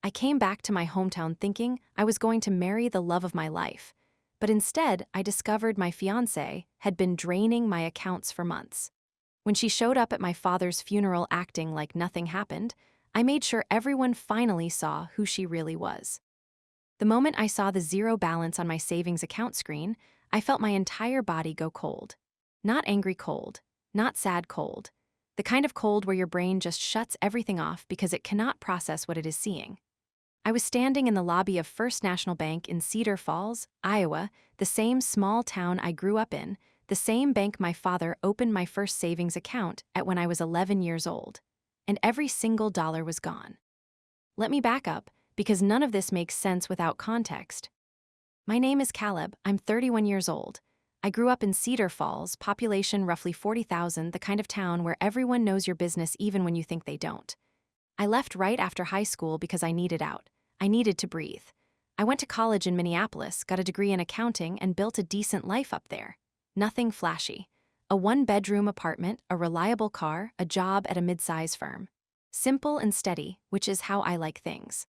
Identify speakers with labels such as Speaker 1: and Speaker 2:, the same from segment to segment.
Speaker 1: I came back to my hometown thinking I was going to marry the love of my life, but instead I discovered my fiancé had been draining my accounts for months. When she showed up at my father's funeral acting like nothing happened, I made sure everyone finally saw who she really was. The moment I saw the zero balance on my savings account screen, I felt my entire body go cold. Not angry cold, not sad cold, the kind of cold where your brain just shuts everything off because it cannot process what it is seeing. I was standing in the lobby of First National Bank in Cedar Falls, Iowa, the same small town I grew up in, the same bank my father opened my first savings account at when I was 11 years old. And every single dollar was gone. Let me back up, because none of this makes sense without context. My name is Caleb, I'm 31 years old. I grew up in Cedar Falls, population roughly 40,000, the kind of town where everyone knows your business even when you think they don't. I left right after high school because I needed out. I needed to breathe. I went to college in Minneapolis, got a degree in accounting, and built a decent life up there. Nothing flashy. A one-bedroom apartment, a reliable car, a job at a mid-size firm. Simple and steady, which is how I like things.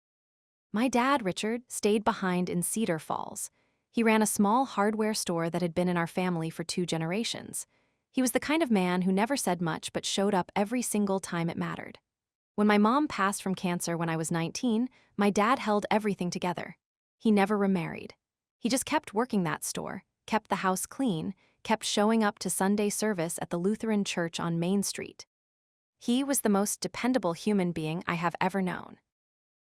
Speaker 1: My dad, Richard, stayed behind in Cedar Falls. He ran a small hardware store that had been in our family for 2 generations. He was the kind of man who never said much but showed up every single time it mattered. When my mom passed from cancer when I was 19, my dad held everything together. He never remarried. He just kept working that store, kept the house clean, kept showing up to Sunday service at the Lutheran church on Main Street. He was the most dependable human being I have ever known.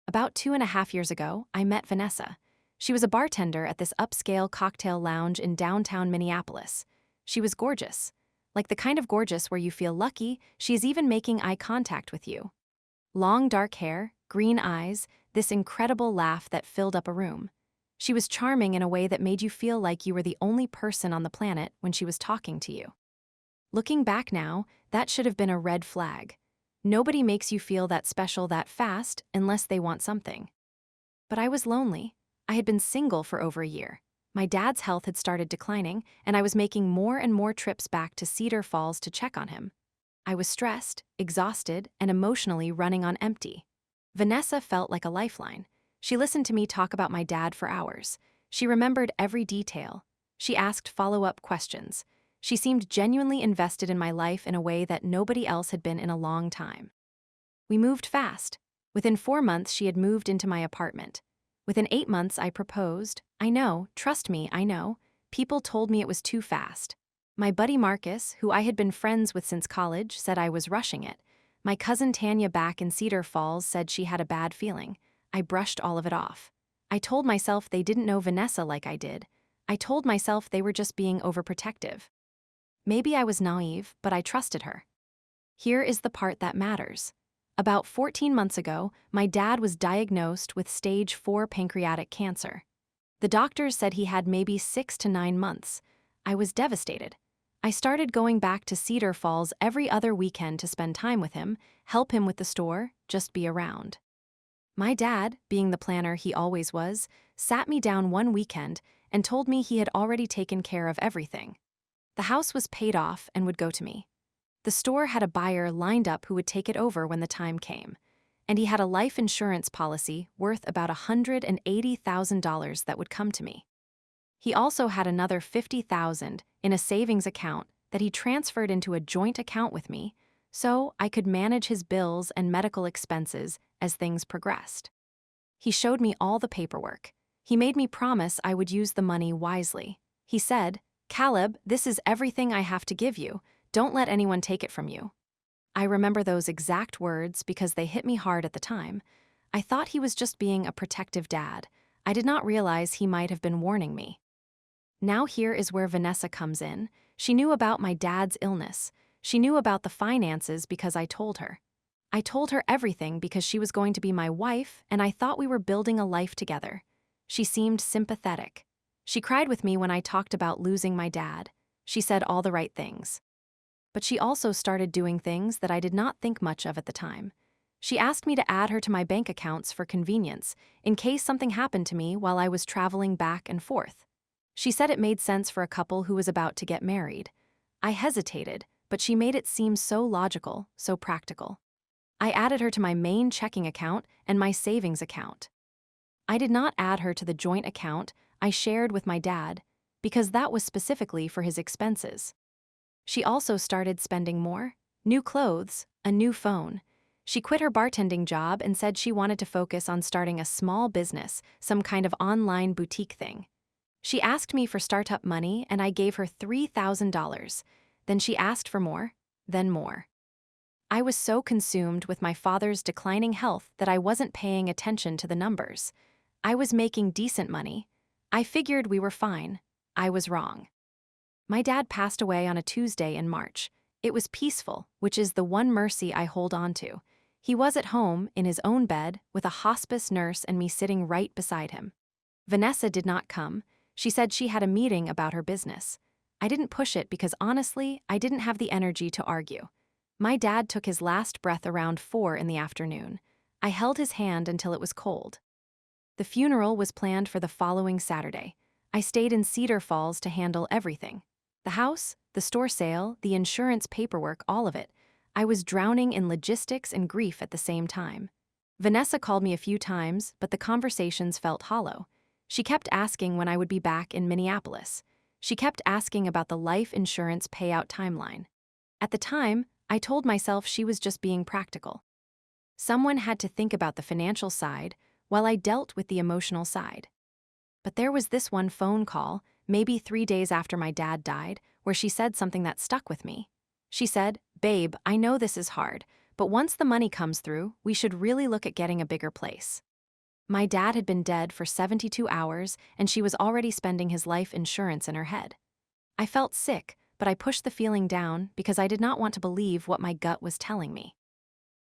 Speaker 1: About 2.5 years ago, I met Vanessa. She was a bartender at this upscale cocktail lounge in downtown Minneapolis. She was gorgeous. Like the kind of gorgeous where you feel lucky, she is even making eye contact with you. Long dark hair, green eyes, this incredible laugh that filled up a room. She was charming in a way that made you feel like you were the only person on the planet when she was talking to you. Looking back now, that should have been a red flag. Nobody makes you feel that special that fast unless they want something. But I was lonely. I had been single for over a year. My dad's health had started declining, and I was making more and more trips back to Cedar Falls to check on him. I was stressed, exhausted, and emotionally running on empty. Vanessa felt like a lifeline. She listened to me talk about my dad for hours. She remembered every detail. She asked follow-up questions. She seemed genuinely invested in my life in a way that nobody else had been in a long time. We moved fast. Within 4 months, she had moved into my apartment. Within 8 months, I proposed. I know, trust me, I know. People told me it was too fast. My buddy Marcus, who I had been friends with since college, said I was rushing it. My cousin Tanya back in Cedar Falls said she had a bad feeling. I brushed all of it off. I told myself they didn't know Vanessa like I did. I told myself they were just being overprotective. Maybe I was naive, but I trusted her. Here is the part that matters. About 14 months ago, my dad was diagnosed with stage 4 pancreatic cancer. The doctors said he had maybe 6 to 9 months. I was devastated. I started going back to Cedar Falls every other weekend to spend time with him, help him with the store, just be around. My dad, being the planner he always was, sat me down one weekend and told me he had already taken care of everything. The house was paid off and would go to me. The store had a buyer lined up who would take it over when the time came, and he had a life insurance policy worth about $180,000 that would come to me. He also had another $50,000 in a savings account that he transferred into a joint account with me, so I could manage his bills and medical expenses as things progressed. He showed me all the paperwork. He made me promise I would use the money wisely. He said, "Caleb, this is everything I have to give you. Don't let anyone take it from you." I remember those exact words because they hit me hard at the time. I thought he was just being a protective dad. I did not realize he might have been warning me. Now here is where Vanessa comes in. She knew about my dad's illness. She knew about the finances because I told her. I told her everything because she was going to be my wife, and I thought we were building a life together. She seemed sympathetic. She cried with me when I talked about losing my dad. She said all the right things. But she also started doing things that I did not think much of at the time. She asked me to add her to my bank accounts for convenience, in case something happened to me while I was traveling back and forth. She said it made sense for a couple who was about to get married. I hesitated, but she made it seem so logical, so practical. I added her to my main checking account and my savings account. I did not add her to the joint account I shared with my dad because that was specifically for his expenses. She also started spending more. New clothes, a new phone. She quit her bartending job and said she wanted to focus on starting a small business, some kind of online boutique thing. She asked me for startup money and I gave her $3,000. Then she asked for more, then more. I was so consumed with my father's declining health that I wasn't paying attention to the numbers. I was making decent money. I figured we were fine. I was wrong. My dad passed away on a Tuesday in March. It was peaceful, which is the one mercy I hold on to. He was at home, in his own bed, with a hospice nurse and me sitting right beside him. Vanessa did not come. She said she had a meeting about her business. I didn't push it because honestly, I didn't have the energy to argue. My dad took his last breath around 4 in the afternoon. I held his hand until it was cold. The funeral was planned for the following Saturday. I stayed in Cedar Falls to handle everything. The house, the store sale, the insurance paperwork, all of it. I was drowning in logistics and grief at the same time. Vanessa called me a few times, but the conversations felt hollow. She kept asking when I would be back in Minneapolis. She kept asking about the life insurance payout timeline. At the time, I told myself she was just being practical. Someone had to think about the financial side while I dealt with the emotional side. But there was this one phone call, maybe 3 days after my dad died, where she said something that stuck with me. She said, "Babe, I know this is hard, but once the money comes through, we should really look at getting a bigger place." My dad had been dead for 72 hours, and she was already spending his life insurance in her head. I felt sick, but I pushed the feeling down because I did not want to believe what my gut was telling me.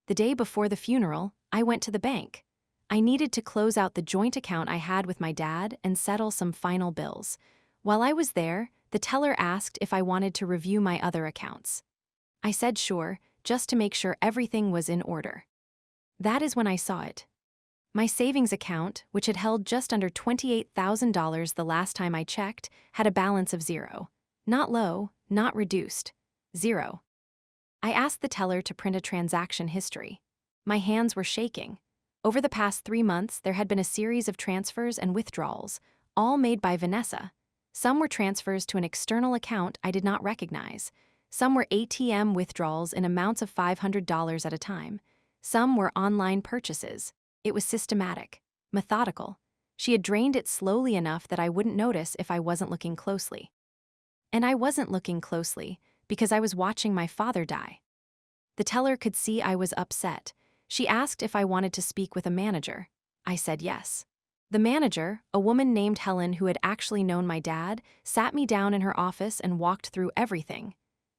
Speaker 1: The day before the funeral, I went to the bank. I needed to close out the joint account I had with my dad and settle some final bills. While I was there, the teller asked if I wanted to review my other accounts. I said sure, just to make sure everything was in order. That is when I saw it. My savings account, which had held just under $28,000 the last time I checked, had a balance of 0. Not low, not reduced. 0. I asked the teller to print a transaction history. My hands were shaking. Over the past 3 months, there had been a series of transfers and withdrawals, all made by Vanessa. Some were transfers to an external account I did not recognize. Some were ATM withdrawals in amounts of $500 at a time. Some were online purchases. It was systematic, methodical. She had drained it slowly enough that I wouldn't notice if I wasn't looking closely. And I wasn't looking closely because I was watching my father die. The teller could see I was upset. She asked if I wanted to speak with a manager. I said yes. The manager, a woman named Helen who had actually known my dad, sat me down in her office and walked through everything.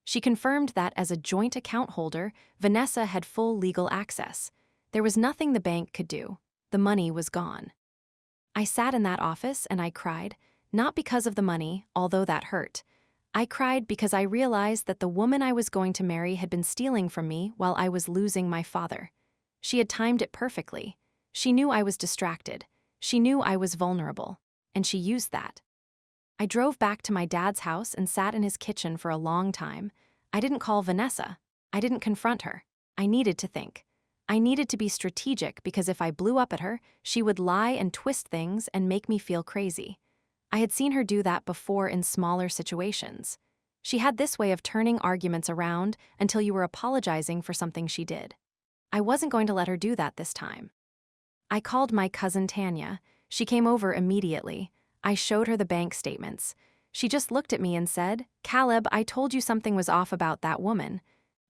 Speaker 1: She confirmed that as a joint account holder, Vanessa had full legal access. There was nothing the bank could do. The money was gone. I sat in that office and I cried, not because of the money, although that hurt. I cried because I realized that the woman I was going to marry had been stealing from me while I was losing my father. She had timed it perfectly. She knew I was distracted. She knew I was vulnerable. And she used that. I drove back to my dad's house and sat in his kitchen for a long time. I didn't call Vanessa. I didn't confront her. I needed to think. I needed to be strategic because if I blew up at her, she would lie and twist things and make me feel crazy. I had seen her do that before in smaller situations. She had this way of turning arguments around until you were apologizing for something she did. I wasn't going to let her do that this time. I called my cousin Tanya. She came over immediately. I showed her the bank statements. She just looked at me and said, "Caleb, I told you something was off about that woman."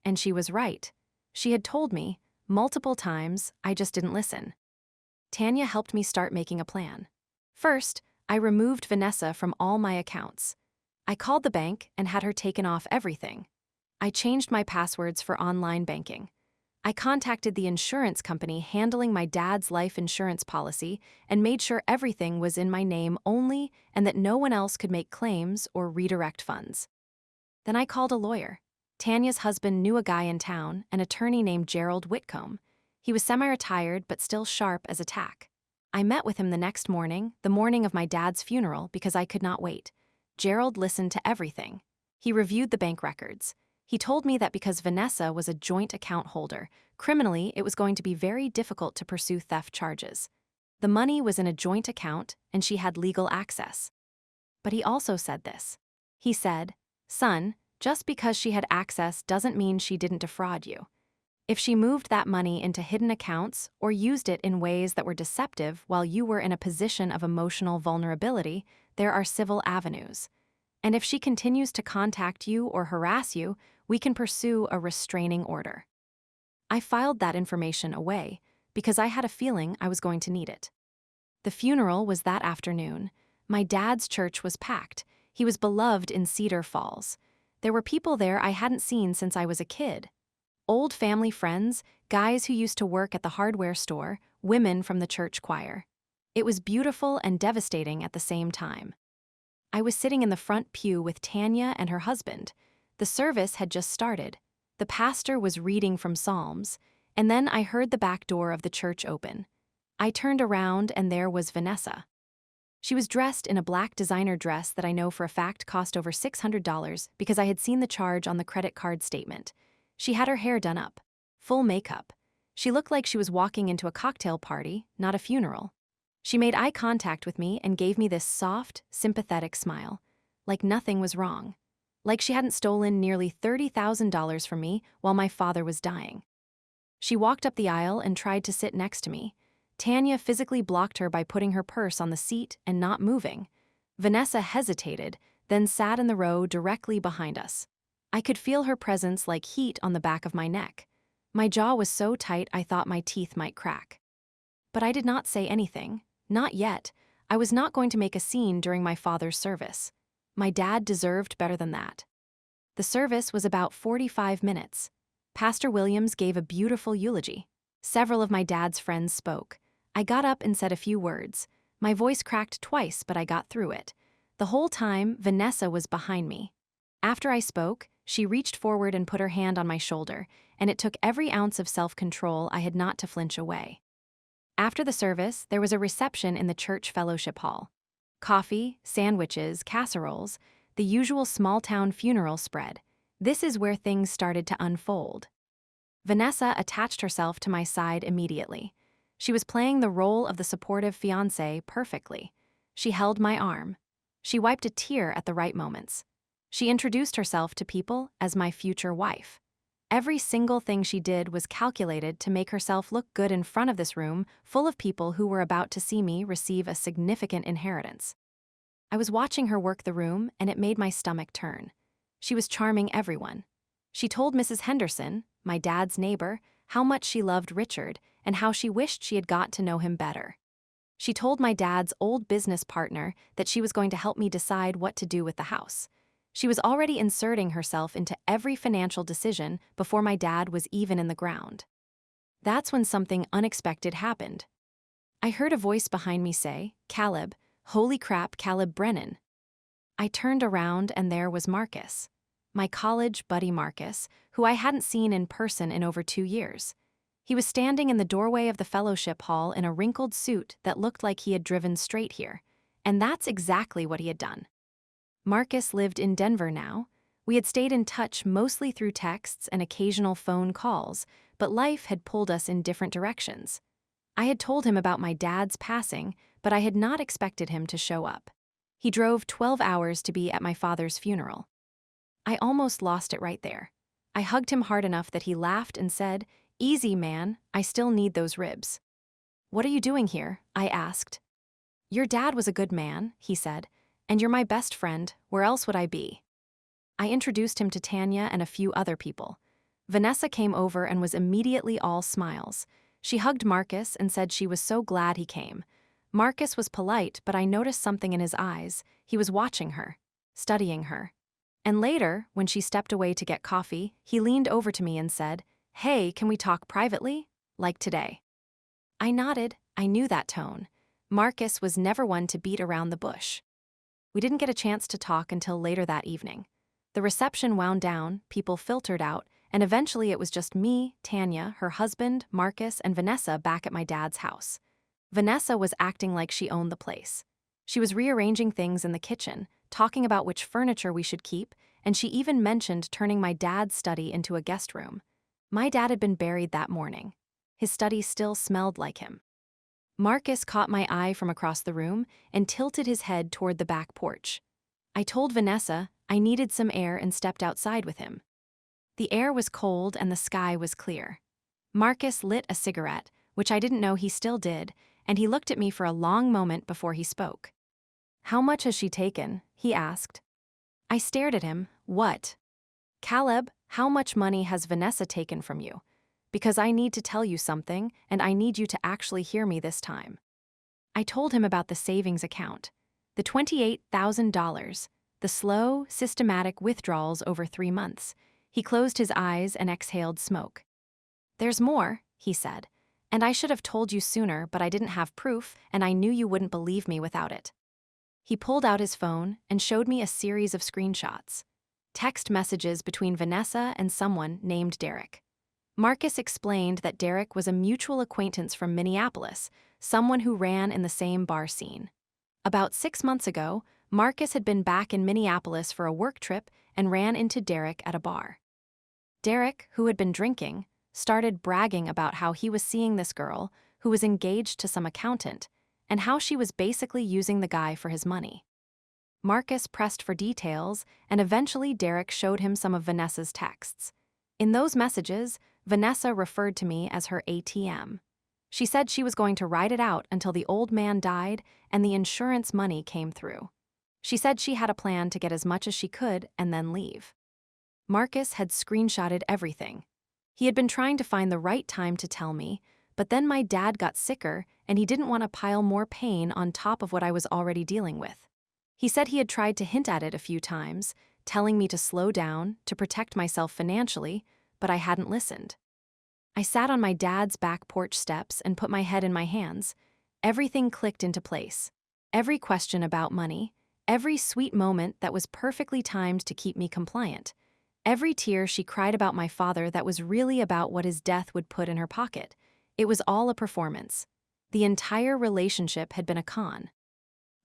Speaker 1: And she was right. She had told me, multiple times, I just didn't listen. Tanya helped me start making a plan. First, I removed Vanessa from all my accounts. I called the bank and had her taken off everything. I changed my passwords for online banking. I contacted the insurance company handling my dad's life insurance policy and made sure everything was in my name only and that no one else could make claims or redirect funds. Then I called a lawyer. Tanya's husband knew a guy in town, an attorney named Gerald Whitcomb. He was semi-retired but still sharp as a tack. I met with him the next morning, the morning of my dad's funeral, because I could not wait. Gerald listened to everything. He reviewed the bank records. He told me that because Vanessa was a joint account holder, criminally it was going to be very difficult to pursue theft charges. The money was in a joint account and she had legal access. But he also said this. He said, "Son, just because she had access doesn't mean she didn't defraud you. If she moved that money into hidden accounts or used it in ways that were deceptive while you were in a position of emotional vulnerability, there are civil avenues. And if she continues to contact you or harass you, we can pursue a restraining order." I filed that information away because I had a feeling I was going to need it. The funeral was that afternoon. My dad's church was packed. He was beloved in Cedar Falls. There were people there I hadn't seen since I was a kid. Old family friends, guys who used to work at the hardware store, women from the church choir. It was beautiful and devastating at the same time. I was sitting in the front pew with Tanya and her husband. The service had just started. The pastor was reading from Psalms, and then I heard the back door of the church open. I turned around and there was Vanessa. She was dressed in a black designer dress that I know for a fact cost over $600 because I had seen the charge on the credit card statement. She had her hair done up, full makeup. She looked like she was walking into a cocktail party, not a funeral. She made eye contact with me and gave me this soft, sympathetic smile, like nothing was wrong, like she hadn't stolen nearly $30,000 from me while my father was dying. She walked up the aisle and tried to sit next to me. Tanya physically blocked her by putting her purse on the seat and not moving. Vanessa hesitated, then sat in the row directly behind us. I could feel her presence like heat on the back of my neck. My jaw was so tight I thought my teeth might crack. But I did not say anything. Not yet. I was not going to make a scene during my father's service. My dad deserved better than that. The service was about 45 minutes. Pastor Williams gave a beautiful eulogy. Several of my dad's friends spoke. I got up and said a few words. My voice cracked twice, but I got through it. The whole time, Vanessa was behind me. After I spoke, she reached forward and put her hand on my shoulder, and it took every ounce of self-control I had not to flinch away. After the service, there was a reception in the church fellowship hall. Coffee, sandwiches, casseroles, the usual small-town funeral spread. This is where things started to unfold. Vanessa attached herself to my side immediately. She was playing the role of the supportive fiancé perfectly. She held my arm. She wiped a tear at the right moments. She introduced herself to people as my future wife. Every single thing she did was calculated to make herself look good in front of this room full of people who were about to see me receive a significant inheritance. I was watching her work the room, and it made my stomach turn. She was charming everyone. She told Mrs. Henderson, my dad's neighbor, how much she loved Richard and how she wished she had got to know him better. She told my dad's old business partner that she was going to help me decide what to do with the house. She was already inserting herself into every financial decision before my dad was even in the ground. That's when something unexpected happened. I heard a voice behind me say, "Caleb, holy crap, Caleb Brennan." I turned around and there was Marcus. My college buddy Marcus, who I hadn't seen in person in over 2 years. He was standing in the doorway of the fellowship hall in a wrinkled suit that looked like he had driven straight here, and that's exactly what he had done. Marcus lived in Denver now. We had stayed in touch mostly through texts and occasional phone calls, but life had pulled us in different directions. I had told him about my dad's passing, but I had not expected him to show up. He drove 12 hours to be at my father's funeral. I almost lost it right there. I hugged him hard enough that he laughed and said, "Easy, man, I still need those ribs." "What are you doing here?" I asked. "Your dad was a good man," he said, "and you're my best friend. Where else would I be?" I introduced him to Tanya and a few other people. Vanessa came over and was immediately all smiles. She hugged Marcus and said she was so glad he came. Marcus was polite, but I noticed something in his eyes. He was watching her, studying her. And later, when she stepped away to get coffee, he leaned over to me and said, "Hey, can we talk privately? Like today?" I nodded. I knew that tone. Marcus was never one to beat around the bush. We didn't get a chance to talk until later that evening. The reception wound down, people filtered out, and eventually it was just me, Tanya, her husband, Marcus, and Vanessa back at my dad's house. Vanessa was acting like she owned the place. She was rearranging things in the kitchen, talking about which furniture we should keep, and she even mentioned turning my dad's study into a guest room. My dad had been buried that morning. His study still smelled like him. Marcus caught my eye from across the room and tilted his head toward the back porch. I told Vanessa I needed some air and stepped outside with him. The air was cold and the sky was clear. Marcus lit a cigarette, which I didn't know he still did, and he looked at me for a long moment before he spoke. "How much has she taken?" he asked. I stared at him. "What?" "Caleb, how much money has Vanessa taken from you? Because I need to tell you something, and I need you to actually hear me this time." I told him about the savings account, the $28,000, the slow, systematic withdrawals over 3 months. He closed his eyes and exhaled smoke. "There's more," he said, "and I should have told you sooner, but I didn't have proof, and I knew you wouldn't believe me without it." He pulled out his phone and showed me a series of screenshots. Text messages between Vanessa and someone named Derek. Marcus explained that Derek was a mutual acquaintance from Minneapolis, someone who ran in the same bar scene. About 6 months ago, Marcus had been back in Minneapolis for a work trip and ran into Derek at a bar. Derek, who had been drinking, started bragging about how he was seeing this girl who was engaged to some accountant and how she was basically using the guy for his money. Marcus pressed for details, and eventually Derek showed him some of Vanessa's texts. In those messages, Vanessa referred to me as her ATM. She said she was going to ride it out until the old man died and the insurance money came through. She said she had a plan to get as much as she could and then leave. Marcus had screenshotted everything. He had been trying to find the right time to tell me, but then my dad got sicker and he didn't want to pile more pain on top of what I was already dealing with. He said he had tried to hint at it a few times, telling me to slow down, to protect myself financially, but I hadn't listened. I sat on my dad's back porch steps and put my head in my hands. Everything clicked into place. Every question about money, every sweet moment that was perfectly timed to keep me compliant. Every tear she cried about my father that was really about what his death would put in her pocket. It was all a performance. The entire relationship had been a con.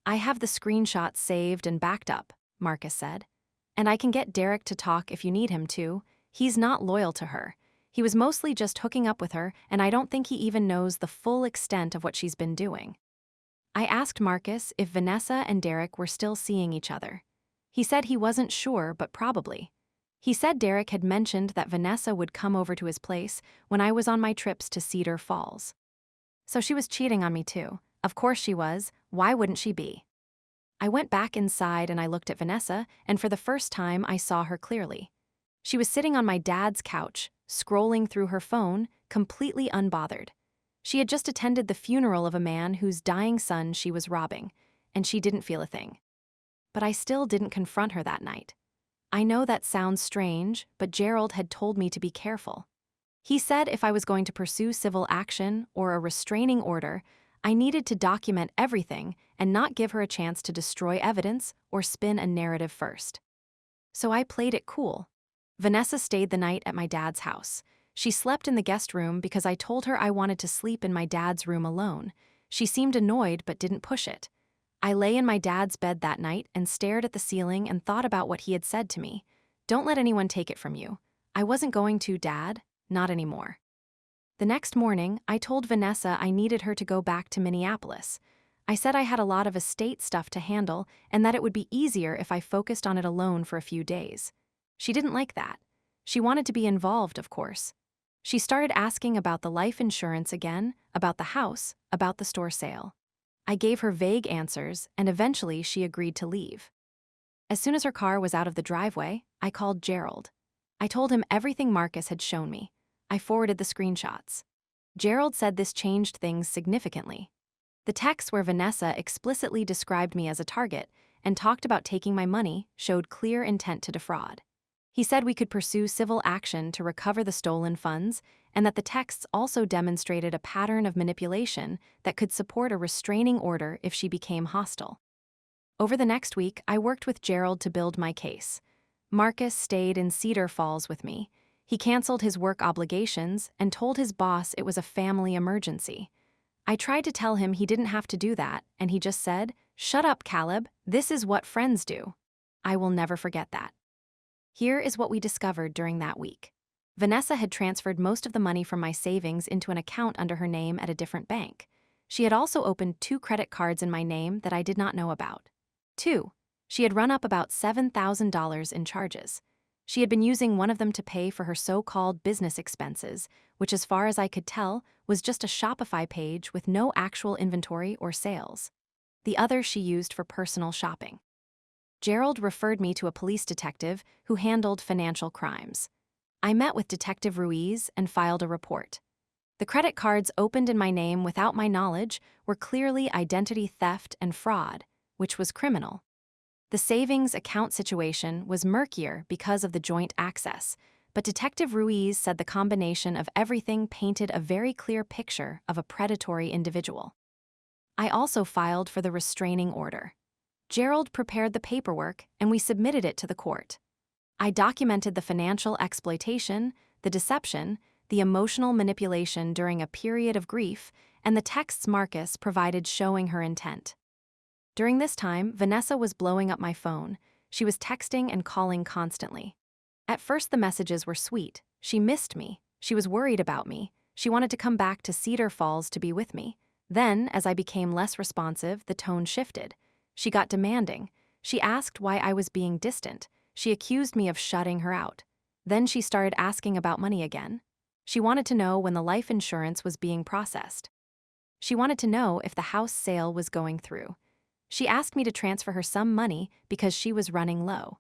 Speaker 1: "I have the screenshots saved and backed up," Marcus said. "And I can get Derek to talk if you need him to. He's not loyal to her. He was mostly just hooking up with her, and I don't think he even knows the full extent of what she's been doing." I asked Marcus if Vanessa and Derek were still seeing each other. He said he wasn't sure, but probably. He said Derek had mentioned that Vanessa would come over to his place when I was on my trips to Cedar Falls. So she was cheating on me too. Of course she was. Why wouldn't she be? I went back inside and I looked at Vanessa, and for the first time I saw her clearly. She was sitting on my dad's couch, scrolling through her phone, completely unbothered. She had just attended the funeral of a man whose dying son she was robbing, and she didn't feel a thing. But I still didn't confront her that night. I know that sounds strange, but Gerald had told me to be careful. He said if I was going to pursue civil action or a restraining order, I needed to document everything and not give her a chance to destroy evidence or spin a narrative first. So I played it cool. Vanessa stayed the night at my dad's house. She slept in the guest room because I told her I wanted to sleep in my dad's room alone. She seemed annoyed but didn't push it. I lay in my dad's bed that night and stared at the ceiling and thought about what he had said to me. "Don't let anyone take it from you." I wasn't going to, Dad. Not anymore. The next morning, I told Vanessa I needed her to go back to Minneapolis. I said I had a lot of estate stuff to handle and that it would be easier if I focused on it alone for a few days. She didn't like that. She wanted to be involved, of course. She started asking about the life insurance again, about the house, about the store sale. I gave her vague answers, and eventually she agreed to leave. As soon as her car was out of the driveway, I called Gerald. I told him everything Marcus had shown me. I forwarded the screenshots. Gerald said this changed things significantly. The texts where Vanessa explicitly described me as a target and talked about taking my money showed clear intent to defraud. He said we could pursue civil action to recover the stolen funds, and that the texts also demonstrated a pattern of manipulation that could support a restraining order if she became hostile. Over the next week, I worked with Gerald to build my case. Marcus stayed in Cedar Falls with me. He canceled his work obligations and told his boss it was a family emergency. I tried to tell him he didn't have to do that, and he just said, "Shut up, Caleb. This is what friends do." I will never forget that. Here is what we discovered during that week. Vanessa had transferred most of the money from my savings into an account under her name at a different bank. She had also opened 2 credit cards in my name that I did not know about. 2. She had run up about $7,000 in charges. She had been using one of them to pay for her so-called business expenses, which as far as I could tell was just a Shopify page with no actual inventory or sales. The other she used for personal shopping. Gerald referred me to a police detective who handled financial crimes. I met with Detective Ruiz and filed a report. The credit cards opened in my name without my knowledge were clearly identity theft and fraud, which was criminal. The savings account situation was murkier because of the joint access, but Detective Ruiz said the combination of everything painted a very clear picture of a predatory individual. I also filed for the restraining order. Gerald prepared the paperwork and we submitted it to the court. I documented the financial exploitation, the deception, the emotional manipulation during a period of grief, and the texts Marcus provided showing her intent. During this time, Vanessa was blowing up my phone. She was texting and calling constantly. At first, the messages were sweet. She missed me. She was worried about me. She wanted to come back to Cedar Falls to be with me. Then, as I became less responsive, the tone shifted. She got demanding. She asked why I was being distant. She accused me of shutting her out. Then she started asking about money again. She wanted to know when the life insurance was being processed. She wanted to know if the house sale was going through. She asked me to transfer her some money because she was running low.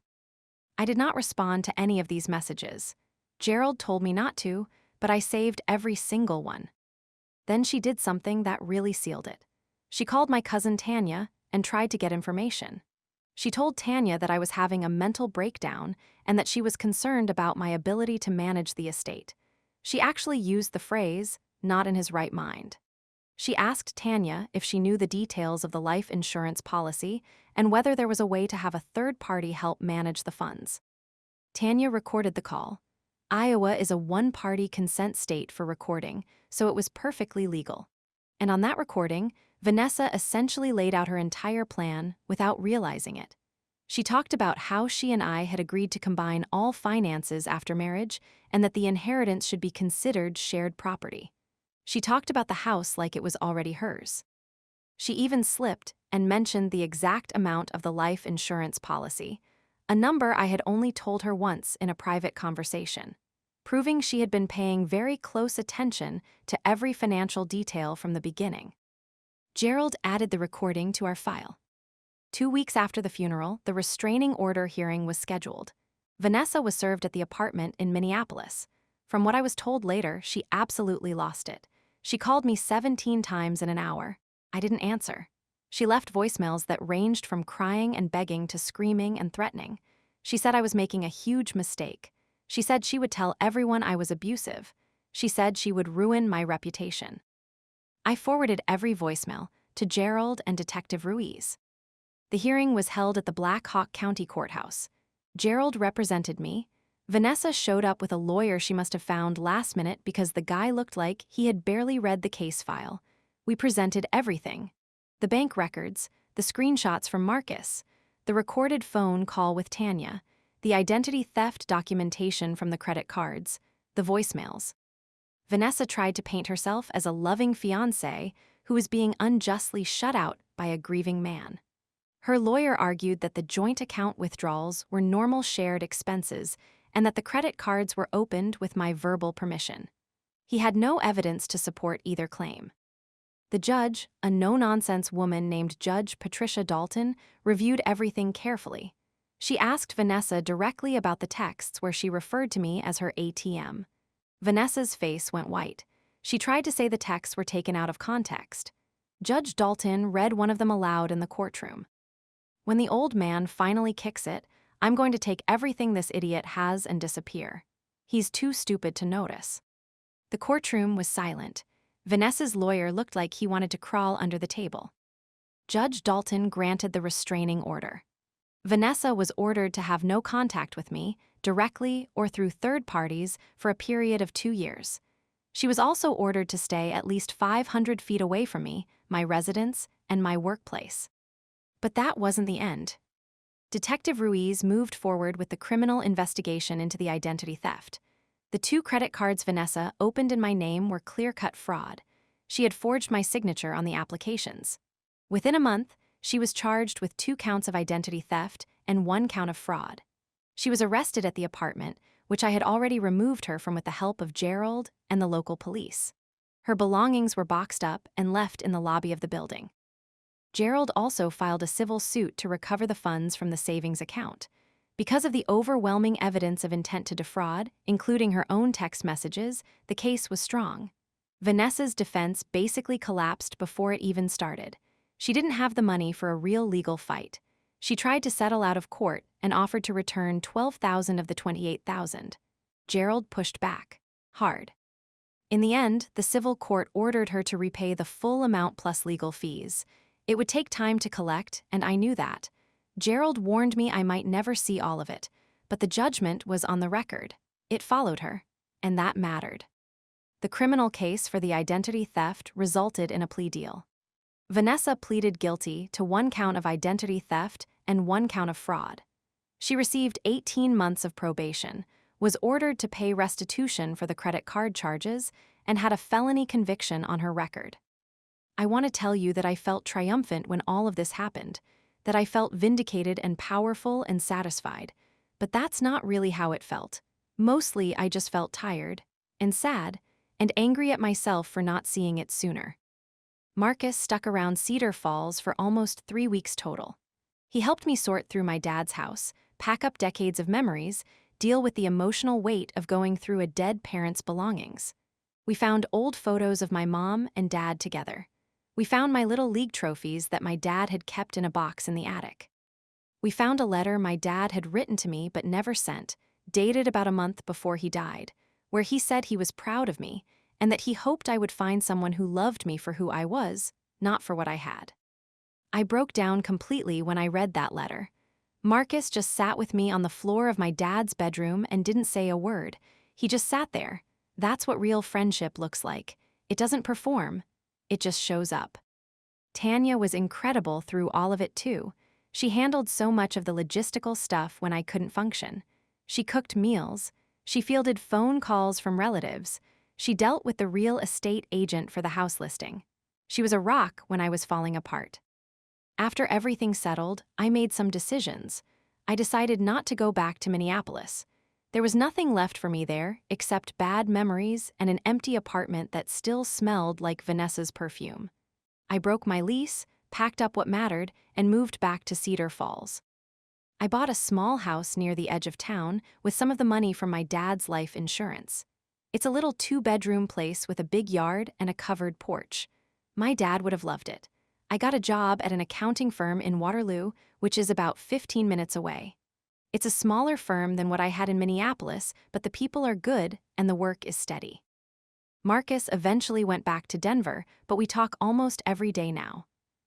Speaker 1: I did not respond to any of these messages. Gerald told me not to, but I saved every single one. Then she did something that really sealed it. She called my cousin Tanya and tried to get information. She told Tanya that I was having a mental breakdown and that she was concerned about my ability to manage the estate. She actually used the phrase, "not in his right mind." She asked Tanya if she knew the details of the life insurance policy and whether there was a way to have a third party help manage the funds. Tanya recorded the call. Iowa is a one-party consent state for recording, so it was perfectly legal. And on that recording, Vanessa essentially laid out her entire plan without realizing it. She talked about how she and I had agreed to combine all finances after marriage and that the inheritance should be considered shared property. She talked about the house like it was already hers. She even slipped and mentioned the exact amount of the life insurance policy, a number I had only told her once in a private conversation, proving she had been paying very close attention to every financial detail from the beginning. Gerald added the recording to our file. 2 weeks after the funeral, the restraining order hearing was scheduled. Vanessa was served at the apartment in Minneapolis. From what I was told later, she absolutely lost it. She called me 17 times in an hour. I didn't answer. She left voicemails that ranged from crying and begging to screaming and threatening. She said I was making a huge mistake. She said she would tell everyone I was abusive. She said she would ruin my reputation. I forwarded every voicemail to Gerald and Detective Ruiz. The hearing was held at the Black Hawk County Courthouse. Gerald represented me. Vanessa showed up with a lawyer she must have found last minute because the guy looked like he had barely read the case file. We presented everything. The bank records, the screenshots from Marcus, the recorded phone call with Tanya, the identity theft documentation from the credit cards, the voicemails. Vanessa tried to paint herself as a loving fiancé who was being unjustly shut out by a grieving man. Her lawyer argued that the joint account withdrawals were normal shared expenses and that the credit cards were opened with my verbal permission. He had no evidence to support either claim. The judge, a no-nonsense woman named Judge Patricia Dalton, reviewed everything carefully. She asked Vanessa directly about the texts where she referred to me as her ATM. Vanessa's face went white. She tried to say the texts were taken out of context. Judge Dalton read one of them aloud in the courtroom. When the old man finally kicks it, I'm going to take everything this idiot has and disappear. He's too stupid to notice. The courtroom was silent. Vanessa's lawyer looked like he wanted to crawl under the table. Judge Dalton granted the restraining order. Vanessa was ordered to have no contact with me, directly or through third parties, for a period of 2 years. She was also ordered to stay at least 500 feet away from me, my residence, and my workplace. But that wasn't the end. Detective Ruiz moved forward with the criminal investigation into the identity theft. The 2 credit cards Vanessa opened in my name were clear-cut fraud. She had forged my signature on the applications. Within a month, she was charged with 2 counts of identity theft and 1 count of fraud. She was arrested at the apartment, which I had already removed her from with the help of Gerald and the local police. Her belongings were boxed up and left in the lobby of the building. Gerald also filed a civil suit to recover the funds from the savings account. Because of the overwhelming evidence of intent to defraud, including her own text messages, the case was strong. Vanessa's defense basically collapsed before it even started. She didn't have the money for a real legal fight. She tried to settle out of court and offered to return $12,000 of the $28,000. Gerald pushed back, hard. In the end, the civil court ordered her to repay the full amount plus legal fees. It would take time to collect, and I knew that. Gerald warned me I might never see all of it, but the judgment was on the record. It followed her, and that mattered. The criminal case for the identity theft resulted in a plea deal. Vanessa pleaded guilty to 1 count of identity theft and 1 count of fraud. She received 18 months of probation, was ordered to pay restitution for the credit card charges, and had a felony conviction on her record. I want to tell you that I felt triumphant when all of this happened, that I felt vindicated and powerful and satisfied, but that's not really how it felt. Mostly, I just felt tired and sad and angry at myself for not seeing it sooner. Marcus stuck around Cedar Falls for almost 3 weeks total. He helped me sort through my dad's house, pack up decades of memories, deal with the emotional weight of going through a dead parent's belongings. We found old photos of my mom and dad together. We found my little league trophies that my dad had kept in a box in the attic. We found a letter my dad had written to me but never sent, dated about a month before he died, where he said he was proud of me and that he hoped I would find someone who loved me for who I was, not for what I had. I broke down completely when I read that letter. Marcus just sat with me on the floor of my dad's bedroom and didn't say a word. He just sat there. That's what real friendship looks like. It doesn't perform. It just shows up. Tanya was incredible through all of it too. She handled so much of the logistical stuff when I couldn't function. She cooked meals. She fielded phone calls from relatives. She dealt with the real estate agent for the house listing. She was a rock when I was falling apart. After everything settled, I made some decisions. I decided not to go back to Minneapolis. There was nothing left for me there except bad memories and an empty apartment that still smelled like Vanessa's perfume. I broke my lease, packed up what mattered, and moved back to Cedar Falls. I bought a small house near the edge of town with some of the money from my dad's life insurance. It's a little 2-bedroom place with a big yard and a covered porch. My dad would have loved it. I got a job at an accounting firm in Waterloo, which is about 15 minutes away. It's a smaller firm than what I had in Minneapolis, but the people are good and the work is steady. Marcus eventually went back to Denver, but we talk almost every day now.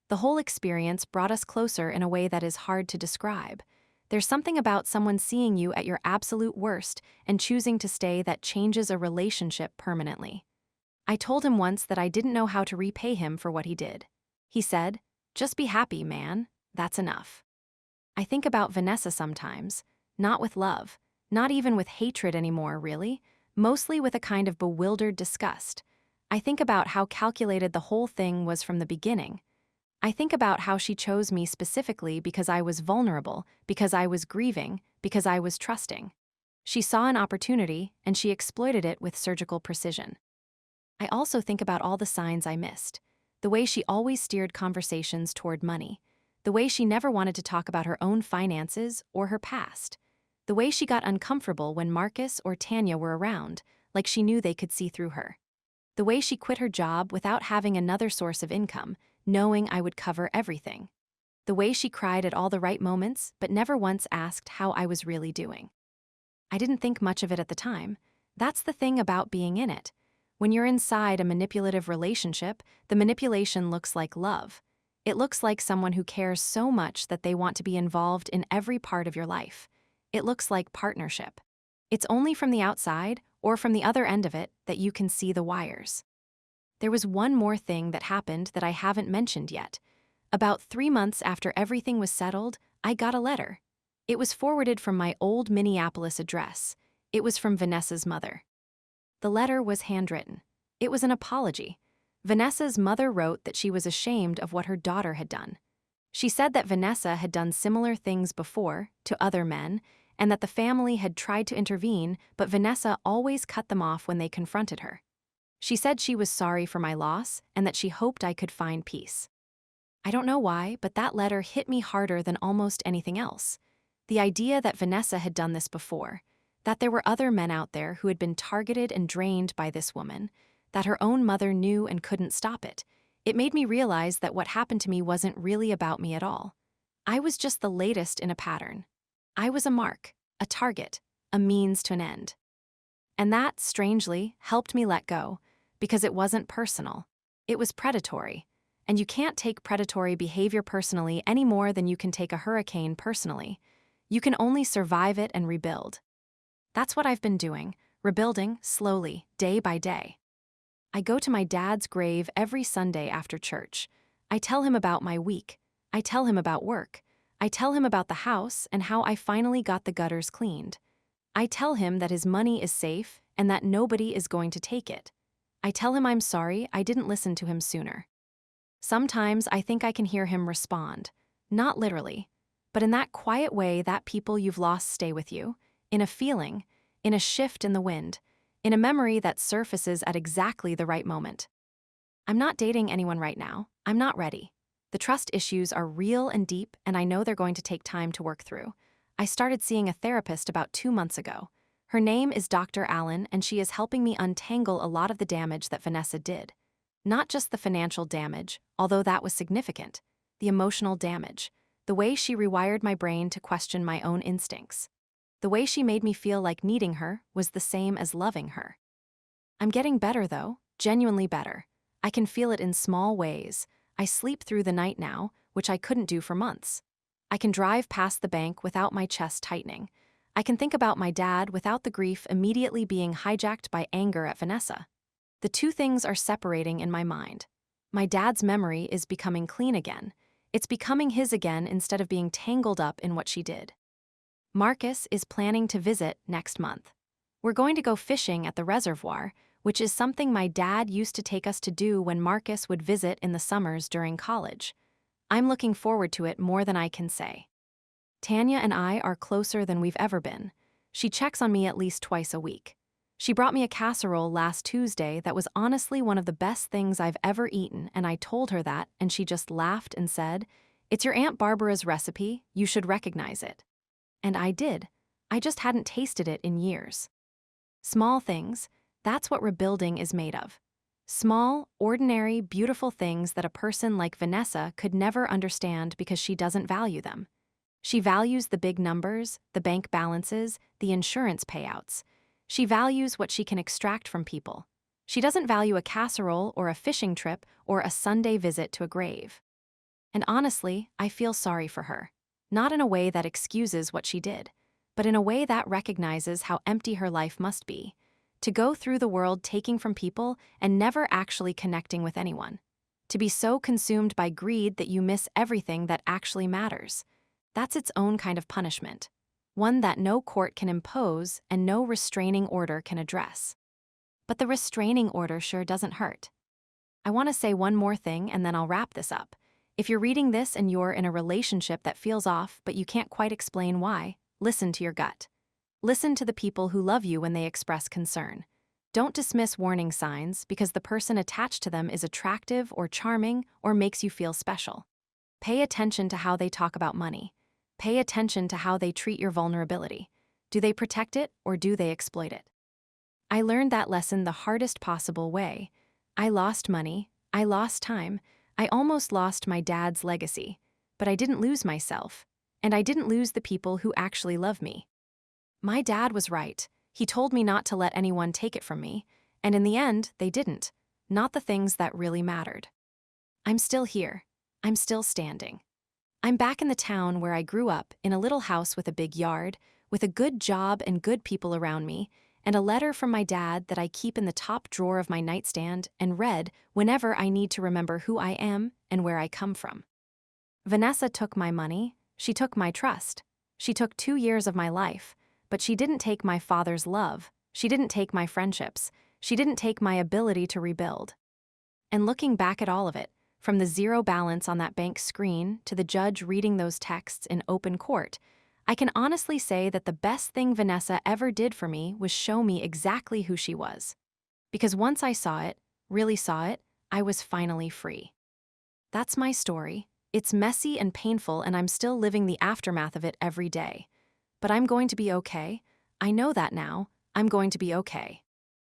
Speaker 1: The whole experience brought us closer in a way that is hard to describe. There's something about someone seeing you at your absolute worst and choosing to stay that changes a relationship permanently. I told him once that I didn't know how to repay him for what he did. He said, "Just be happy, man. That's enough." I think about Vanessa sometimes, not with love, not even with hatred anymore, really, mostly with a kind of bewildered disgust. I think about how calculated the whole thing was from the beginning. I think about how she chose me specifically because I was vulnerable, because I was grieving, because I was trusting. She saw an opportunity, and she exploited it with surgical precision. I also think about all the signs I missed, the way she always steered conversations toward money, the way she never wanted to talk about her own finances or her past, the way she got uncomfortable when Marcus or Tanya were around, like she knew they could see through her, the way she quit her job without having another source of income, knowing I would cover everything, the way she cried at all the right moments but never once asked how I was really doing. I didn't think much of it at the time. That's the thing about being in it. When you're inside a manipulative relationship, the manipulation looks like love. It looks like someone who cares so much that they want to be involved in every part of your life. It looks like partnership. It's only from the outside, or from the other end of it, that you can see the wires. There was one more thing that happened that I haven't mentioned yet. About 3 months after everything was settled, I got a letter. It was forwarded from my old Minneapolis address. It was from Vanessa's mother. The letter was handwritten. It was an apology. Vanessa's mother wrote that she was ashamed of what her daughter had done. She said that Vanessa had done similar things before, to other men, and that the family had tried to intervene, but Vanessa always cut them off when they confronted her. She said she was sorry for my loss and that she hoped I could find peace. I don't know why, but that letter hit me harder than almost anything else. The idea that Vanessa had done this before, that there were other men out there who had been targeted and drained by this woman, that her own mother knew and couldn't stop it. It made me realize that what happened to me wasn't really about me at all. I was just the latest in a pattern. I was a mark, a target, a means to an end. And that, strangely, helped me let go, because it wasn't personal. It was predatory. And you can't take predatory behavior personally any more than you can take a hurricane personally. You can only survive it and rebuild. That's what I've been doing, rebuilding, slowly, day by day. I go to my dad's grave every Sunday after church. I tell him about my week. I tell him about work. I tell him about the house and how I finally got the gutters cleaned. I tell him that his money is safe and that nobody is going to take it. I tell him I'm sorry I didn't listen to him sooner. Sometimes I think I can hear him respond, not literally, but in that quiet way that people you've lost stay with you, in a feeling, in a shift in the wind, in a memory that surfaces at exactly the right moment. I'm not dating anyone right now. I'm not ready. The trust issues are real and deep, and I know they're going to take time to work through. I started seeing a therapist about 2 months ago. Her name is Dr. Allen, and she is helping me untangle a lot of the damage that Vanessa did. Not just the financial damage, although that was significant, the emotional damage, the way she rewired my brain to question my own instincts. The way she made me feel like needing her was the same as loving her. I'm getting better, though, genuinely better. I can feel it in small ways. I sleep through the night now, which I couldn't do for months. I can drive past the bank without my chest tightening. I can think about my dad without the grief immediately being hijacked by anger at Vanessa. The two things are separating in my mind. My dad's memory is becoming clean again. It's becoming his again instead of being tangled up in what she did. Marcus is planning to visit next month. We're going to go fishing at the reservoir, which is something my dad used to take us to do when Marcus would visit in the summers during college. I'm looking forward to it more than I can say. Tanya and I are closer than we've ever been. She checks on me at least twice a week. She brought me a casserole last Tuesday that was honestly one of the best things I've ever eaten, and I told her that, and she just laughed and said, "It's your Aunt Barbara's recipe, you should recognize it." And I did. I just hadn't tasted it in years. Small things, that's what rebuilding is made of. Small, ordinary, beautiful things that a person like Vanessa could never understand because she doesn't value them. She values the big numbers, the bank balances, the insurance payouts. She values what she can extract from people. She doesn't value a casserole or a fishing trip or a Sunday visit to a grave. And honestly, I feel sorry for her. Not in a way that excuses what she did, but in a way that recognizes how empty her life must be. To go through the world taking from people and never actually connecting with anyone. To be so consumed by greed that you miss everything that actually matters. That's its own kind of punishment. One that no court can impose and no restraining order can address. But the restraining order sure doesn't hurt. I want to say one more thing and then I'll wrap this up. If you're reading this and you're in a relationship that feels off but you can't quite explain why, listen to your gut. Listen to the people who love you when they express concern. Don't dismiss warning signs because the person attached to them is attractive or charming or makes you feel special. Pay attention to how they talk about money. Pay attention to how they treat your vulnerability. Do they protect it or do they exploit it? I learned that lesson the hardest possible way. I lost money, I lost time, I almost lost my dad's legacy, but I didn't lose myself, and I didn't lose the people who actually love me. My dad was right. He told me not to let anyone take it from me, and in the end, they didn't. Not the things that really mattered. I'm still here. I'm still standing. I'm back in the town where I grew up, in a little house with a big yard, with a good job and good people around me, and a letter from my dad that I keep in the top drawer of my nightstand and read whenever I need to remember who I am and where I come from. Vanessa took my money. She took my trust. She took 2 years of my life, but she didn't take my father's love. She didn't take my friendships. She didn't take my ability to rebuild. And looking back at all of it, from the zero balance on that bank screen to the judge reading those texts in open court, I can honestly say that the best thing Vanessa ever did for me was show me exactly who she was. Because once I saw it, really saw it, I was finally free. That's my story. It's messy and painful, and I'm still living the aftermath of it every day. But I'm going to be okay. I know that now. I'm going to be okay.